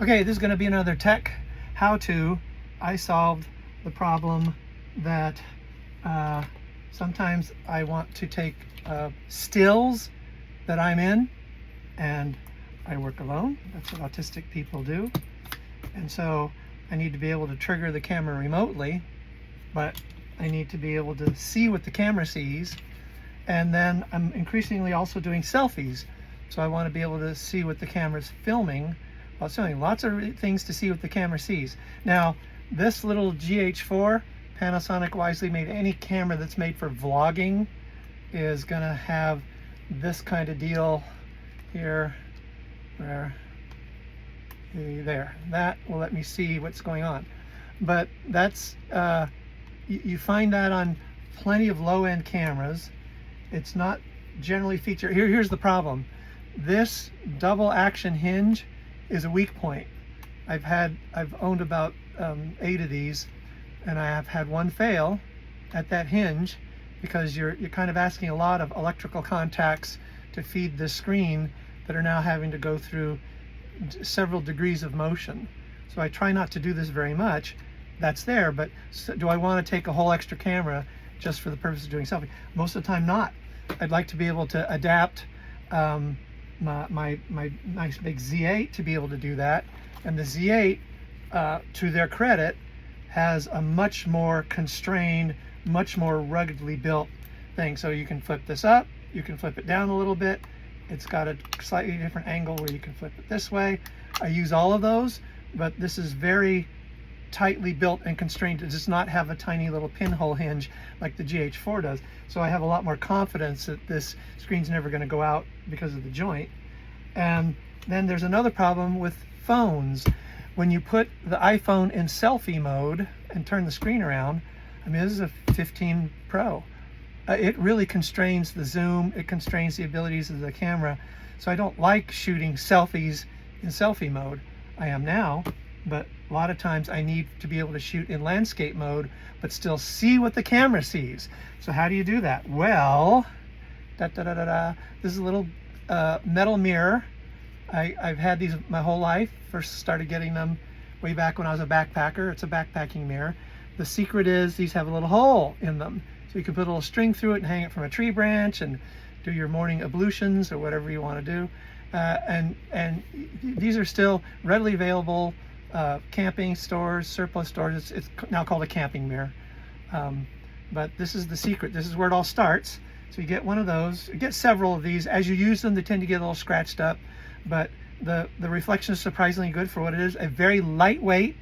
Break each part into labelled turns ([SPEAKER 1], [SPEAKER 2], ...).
[SPEAKER 1] Okay, this is going to be another tech how-to. I solved the problem that sometimes I want to take stills that I'm in, and I work alone. That's what autistic people do. And so I need to be able to trigger the camera remotely, but I need to be able to see what the camera sees. And then I'm increasingly also doing selfies. So I want to be able to see what the camera's filming. Well, it's doing lots of things to see what the camera sees. Now, this little GH4, Panasonic wisely made any camera that's made for vlogging is gonna have this kind of deal here, where there. That will let me see what's going on. But that's, you find that on plenty of low-end cameras. It's not generally featured. Here's the problem. This double action hinge is a weak point. I've owned about 8 of these, and I have had one fail at that hinge because you're kind of asking a lot of electrical contacts to feed the screen that are now having to go through several degrees of motion. So I try not to do this very much. That's there, but do I want to take a whole extra camera just for the purpose of doing selfie? Most of the time not. I'd like to be able to adapt my nice big Z8 to be able to do that. And the Z8, to their credit, has a much more constrained, much more ruggedly built thing. So you can flip this up, you can flip it down a little bit. It's got a slightly different angle where you can flip it this way. I use all of those, but this is very tightly built and constrained. It does not have a tiny little pinhole hinge like the GH4 does. So I have a lot more confidence that this screen's never going to go out because of the joint. And then there's another problem with phones. When you put the iPhone in selfie mode and turn the screen around, I mean, this is a 15 Pro. It really constrains the zoom, it constrains the abilities of the camera. So I don't like shooting selfies in selfie mode. I am now, but a lot of times I need to be able to shoot in landscape mode, but still see what the camera sees. So how do you do that? Well, this is a little metal mirror. I've had these my whole life. First started getting them way back when I was a backpacker. It's a backpacking mirror. The secret is these have a little hole in them. So you can put a little string through it and hang it from a tree branch and do your morning ablutions or whatever you want to do. And these are still readily available camping stores, surplus stores. It's now called a camping mirror. But this is the secret. This is where it all starts. So you get one of those. You get several of these. As you use them, they tend to get a little scratched up. But the reflection is surprisingly good for what it is. A very lightweight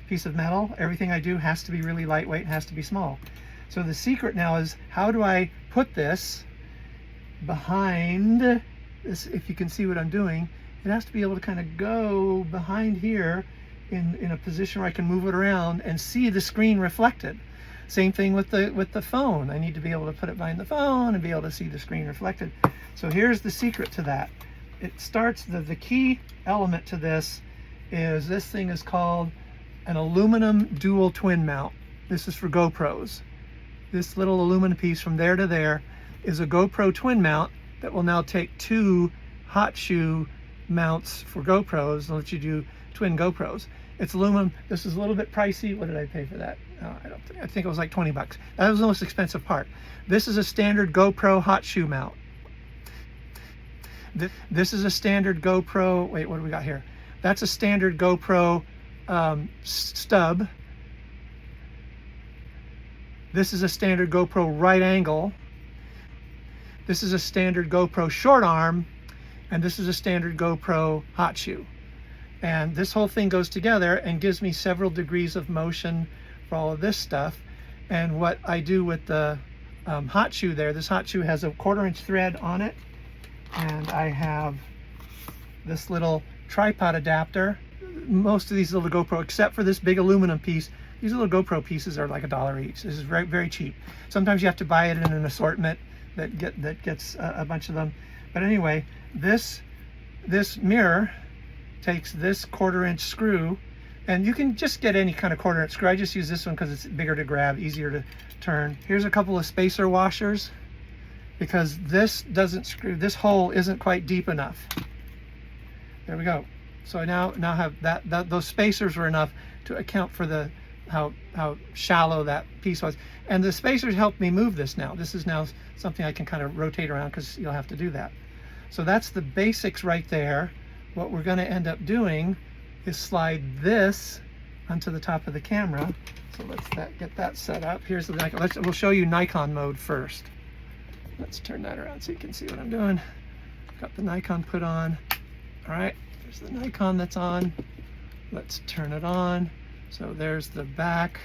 [SPEAKER 1] piece of metal. Everything I do has to be really lightweight and has to be small. So the secret now is, how do I put this behind this? If you can see what I'm doing, it has to be able to kind of go behind here in a position where I can move it around and see the screen reflected. Same thing with the phone. I need to be able to put it behind the phone and be able to see the screen reflected. So here's the secret to that. It starts, the key element to this is, this thing is called an aluminum dual twin mount. This is for GoPros. This little aluminum piece from there to there is a GoPro twin mount that will now take 2 hot shoe mounts for GoPros and let you do twin GoPros. It's aluminum. This is a little bit pricey. What did I pay for that? I think it was like 20 bucks. That was the most expensive part. This is a standard GoPro hot shoe mount. This is a standard GoPro, wait, what do we got here? That's a standard GoPro stub. This is a standard GoPro right angle. This is a standard GoPro short arm, and this is a standard GoPro hot shoe. And this whole thing goes together and gives me several degrees of motion for all of this stuff. And what I do with the hot shoe there, this hot shoe has a 1/4 inch thread on it, and I have this little tripod adapter. Most of these little GoPro, except for this big aluminum piece, these little GoPro pieces are like $1 each. This is very, very cheap. Sometimes you have to buy it in an assortment that gets a bunch of them. But anyway, this mirror takes this 1/4 inch screw, and you can just get any kind of 1/4 inch screw. I just use this one because it's bigger to grab, easier to turn. Here's a couple of spacer washers, because this doesn't screw, this hole isn't quite deep enough. There we go. So I now have that those spacers were enough to account for the how shallow that piece was. And the spacers helped me move this now. This is now something I can kind of rotate around because you'll have to do that. So that's the basics right there. What we're going to end up doing is slide this onto the top of the camera. So let's get that set up. Here's the Nikon. We'll show you Nikon mode first. Let's turn that around so you can see what I'm doing. Got the Nikon put on. All right, there's the Nikon that's on. Let's turn it on. So there's the back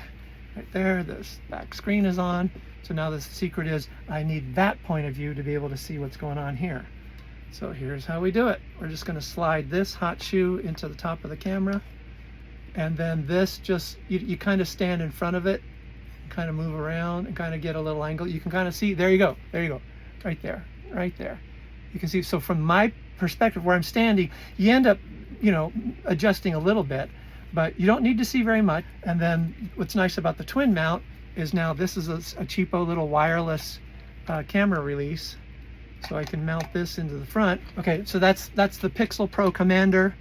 [SPEAKER 1] right there. This back screen is on. So now the secret is I need that point of view to be able to see what's going on here. So here's how we do it. We're just going to slide this hot shoe into the top of the camera. And then this just, you kind of stand in front of it, kind of move around and kind of get a little angle. You can kind of see, there you go, right there, right there. You can see, so from my perspective where I'm standing, you end up, you know, adjusting a little bit, but you don't need to see very much. And then what's nice about the twin mount is now this is a cheapo little wireless camera release. So I can mount this into the front. Okay, so that's the Pixel Pro Commander.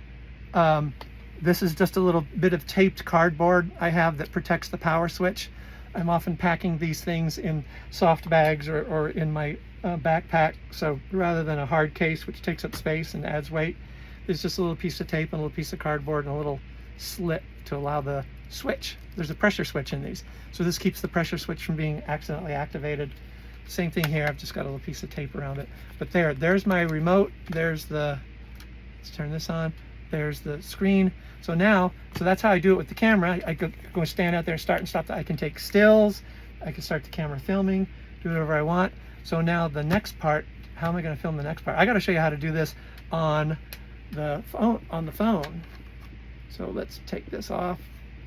[SPEAKER 1] This is just a little bit of taped cardboard I have that protects the power switch. I'm often packing these things in soft bags or in my backpack. So rather than a hard case, which takes up space and adds weight, there's just a little piece of tape and a little piece of cardboard and a little slit to allow the switch. There's a pressure switch in these. So this keeps the pressure switch from being accidentally activated. Same thing here, I've just got a little piece of tape around it. But there's my remote, there's the, let's turn this on, there's the screen. So now, so that's how I do it with the camera. I could go stand out there and start and stop. I can take stills, I can start the camera filming, do whatever I want. So now the next part, how am I gonna film the next part? I gotta show you how to do this on the phone. So let's take this off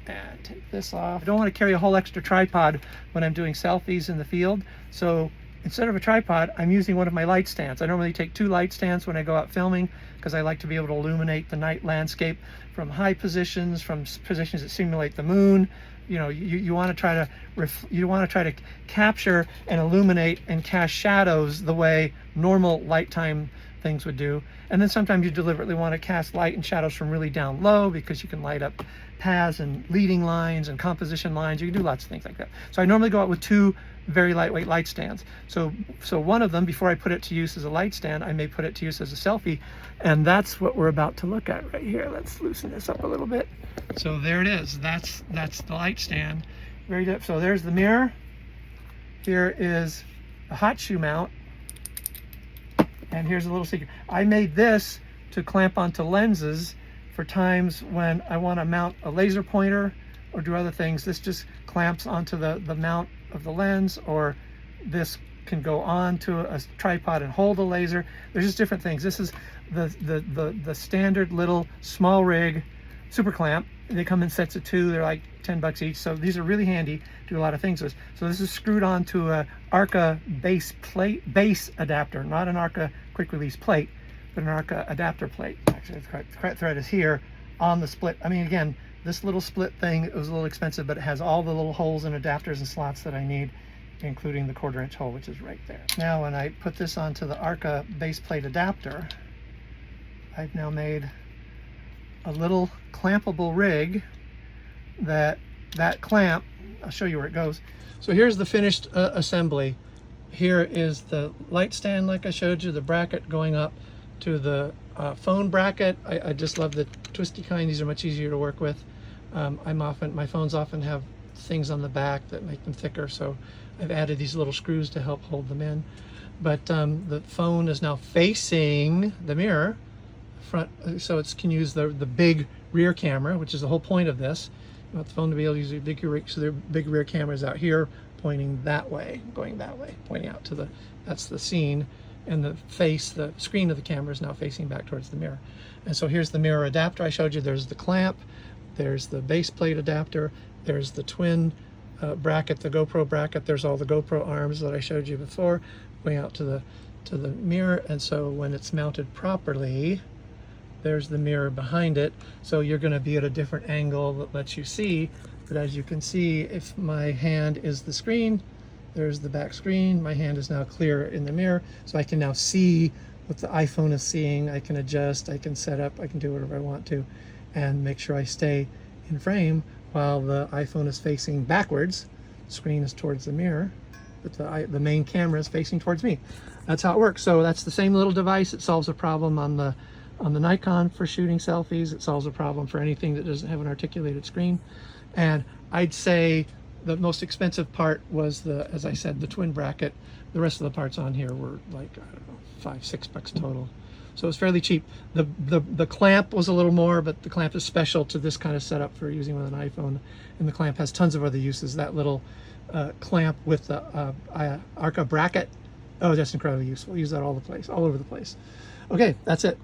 [SPEAKER 1] and take this off. I don't want to carry a whole extra tripod when I'm doing selfies in the field. So instead of a tripod, I'm using one of my light stands. I normally take 2 light stands when I go out filming because I like to be able to illuminate the night landscape from high positions, from positions that simulate the moon. You know, you want to try to capture and illuminate and cast shadows the way normal nighttime things would do. And then sometimes you deliberately want to cast light and shadows from really down low because you can light up paths and leading lines and composition lines. You can do lots of things like that. So I normally go out with 2 very lightweight light stands. So one of them, before I put it to use as a light stand, I may put it to use as a selfie. And that's what we're about to look at right here. Let's loosen this up a little bit. So there it is. That's the light stand. Very good. So there's the mirror. Here is the hot shoe mount. And here's a little secret. I made this to clamp onto lenses for times when I want to mount a laser pointer or do other things. This just clamps onto the mount of the lens, or this can go on to a tripod and hold a laser. There's just different things. This is the standard little small rig super clamp. They come in sets of 2. They're like $10 each. So these are really handy, do a lot of things with. So this is screwed onto a Arca base adapter, not an Arca quick release plate, but an Arca adapter plate. Actually, the correct thread is here on the split. I mean, again, this little split thing, it was a little expensive, but it has all the little holes and adapters and slots that I need, including the 1/4" hole, which is right there. Now, when I put this onto the Arca base plate adapter, I've now made a little clampable rig that clamp, I'll show you where it goes. So here's the finished assembly. Here is the light stand, like I showed you, the bracket going up to the phone bracket. I just love the twisty kind. These are much easier to work with. My phones often have things on the back that make them thicker, so I've added these little screws to help hold them in. But the phone is now facing the mirror front, so it can use the big rear camera, which is the whole point of this. You want the phone to be able to use the big rear cameras out here, pointing that way, going that way, pointing out to that's the scene, and the screen of the camera is now facing back towards the mirror. And so here's the mirror adapter I showed you. There's the clamp, there's the base plate adapter, there's the twin bracket, the GoPro bracket, there's all the GoPro arms that I showed you before, going out to the mirror. And so when it's mounted properly, there's the mirror behind it. So you're going to be at a different angle that lets you see. But as you can see, if my hand is the screen, there's the back screen. My hand is now clear in the mirror, so I can now see what the iPhone is seeing. I can adjust, I can set up, I can do whatever I want to, and make sure I stay in frame while the iPhone is facing backwards. The screen is towards the mirror, but the main camera is facing towards me. That's how it works. So that's the same little device. It solves a problem on the Nikon for shooting selfies. It solves a problem for anything that doesn't have an articulated screen. And I'd say the most expensive part was as I said, the twin bracket. The rest of the parts on here were like, I don't know, $5-6 total. So it was fairly cheap. The clamp was a little more, but the clamp is special to this kind of setup for using with an iPhone. And the clamp has tons of other uses. That little clamp with the Arca bracket, oh, that's incredibly useful. Use that all over the place. Okay, that's it.